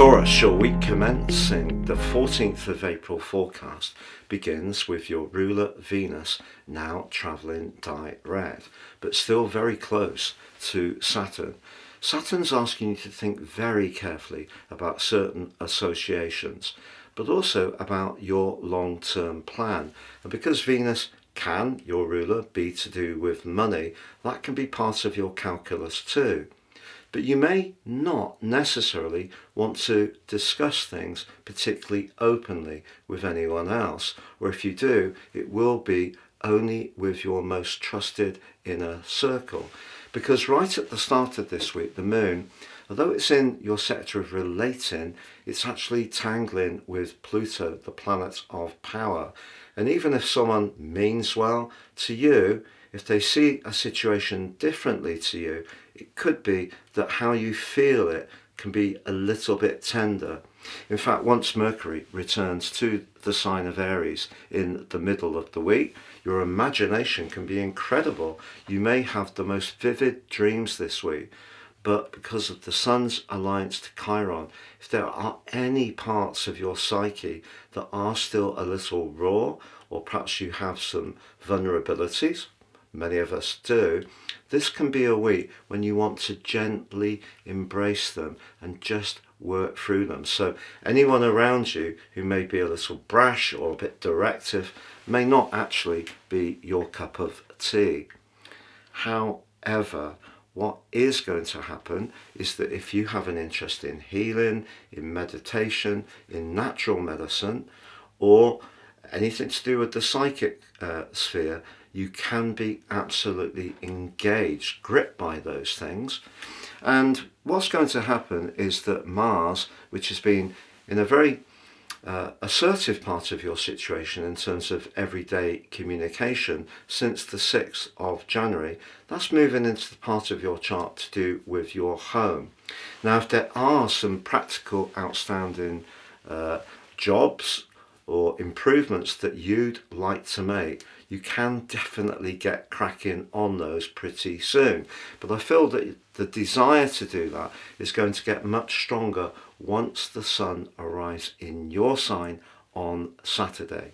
Taurus, your week commencing the 14th of April forecast begins with your ruler Venus now travelling direct, but still very close to Saturn. Saturn's asking you to think very carefully about certain associations, but also about your long-term plan. And because Venus can, your ruler, be to do with money, that can be part of your calculus too. But you may not necessarily want to discuss things particularly openly with anyone else, or if you do, it will be only with your most trusted inner circle. Because right at the start of this week, the moon, although it's in your sector of relating, it's actually tangling with Pluto, the planet of power. And even if someone means well to you, if they see a situation differently to you, it could be that how you feel it can be a little bit tender. In fact, once Mercury returns to the sign of Aries in the middle of the week, your imagination can be incredible. You may have the most vivid dreams this week, but because of the Sun's alliance to Chiron, if there are any parts of your psyche that are still a little raw, or perhaps you have some vulnerabilities, many of us do, this can be a week when you want to gently embrace them and just work through them. So anyone around you who may be a little brash or a bit directive may not actually be your cup of tea. However, what is going to happen is that if you have an interest in healing, in meditation, in natural medicine, or anything to do with the psychic sphere, you can be absolutely engaged, gripped by those things. And what's going to happen is that Mars, which has been in a very assertive part of your situation in terms of everyday communication since the 6th of January, that's moving into the part of your chart to do with your home. Now, if there are some practical outstanding jobs or improvements that you'd like to make, you can definitely get cracking on those pretty soon. But I feel that the desire to do that is going to get much stronger once the Sun arrives in your sign on Saturday.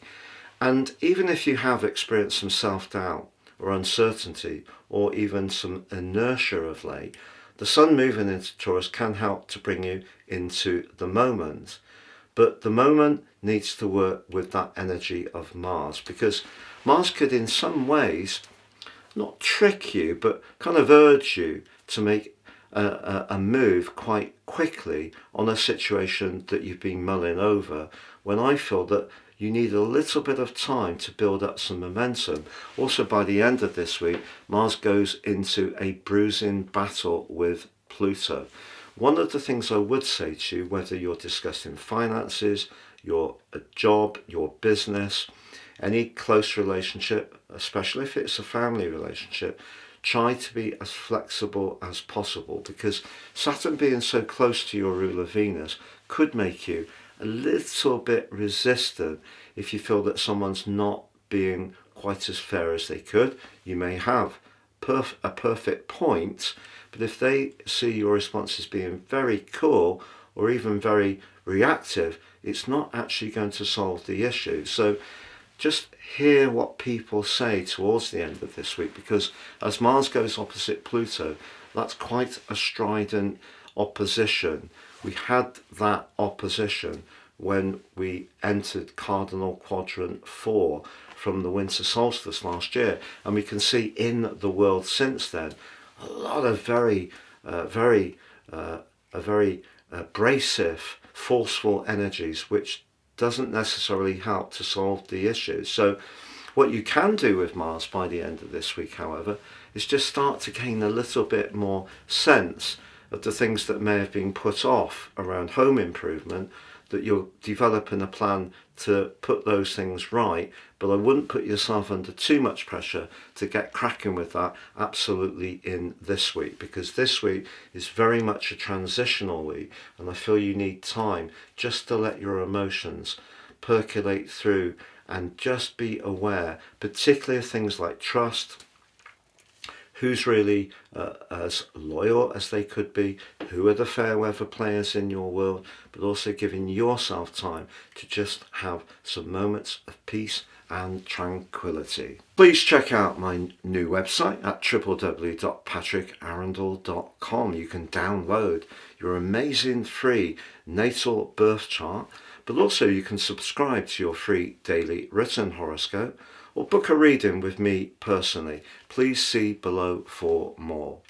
And even if you have experienced some self-doubt or uncertainty or even some inertia of late, the Sun moving into Taurus can help to bring you into the moment. But the moment needs to work with that energy of Mars, because Mars could in some ways not trick you, but kind of urge you to make a move quite quickly on a situation that you've been mulling over, when I feel that you need a little bit of time to build up some momentum. Also, by the end of this week, Mars goes into a bruising battle with Pluto. One of the things I would say to you, whether you're discussing finances, your job, your business, any close relationship, especially if it's a family relationship, try to be as flexible as possible, because Saturn being so close to your ruler Venus could make you a little bit resistant if you feel that someone's not being quite as fair as they could. You may have a perfect point, but if they see your response as being very cool or even very reactive, it's not actually going to solve the issue. So just hear what people say towards the end of this week, because as Mars goes opposite Pluto, that's quite a strident opposition. We had that opposition when we entered cardinal quadrant 4 from the winter solstice last year, and we can see in the world since then a lot of very abrasive, forceful energies, which doesn't necessarily help to solve the issues. So what you can do with Mars by the end of this week, however, is just start to gain a little bit more sense of the things that may have been put off around home improvement, that you're developing a plan to put those things right. But I wouldn't put yourself under too much pressure to get cracking with that absolutely in this week, because this week is very much a transitional week, and I feel you need time just to let your emotions percolate through and just be aware, particularly of things like trust, who's really as loyal as they could be, who are the fair weather players in your world, but also giving yourself time to just have some moments of peace and tranquility. Please check out my new website at www.patrickarundell.com. You can download your amazing free natal birth chart, but also you can subscribe to your free daily written horoscope or book a reading with me personally. Please see below for more.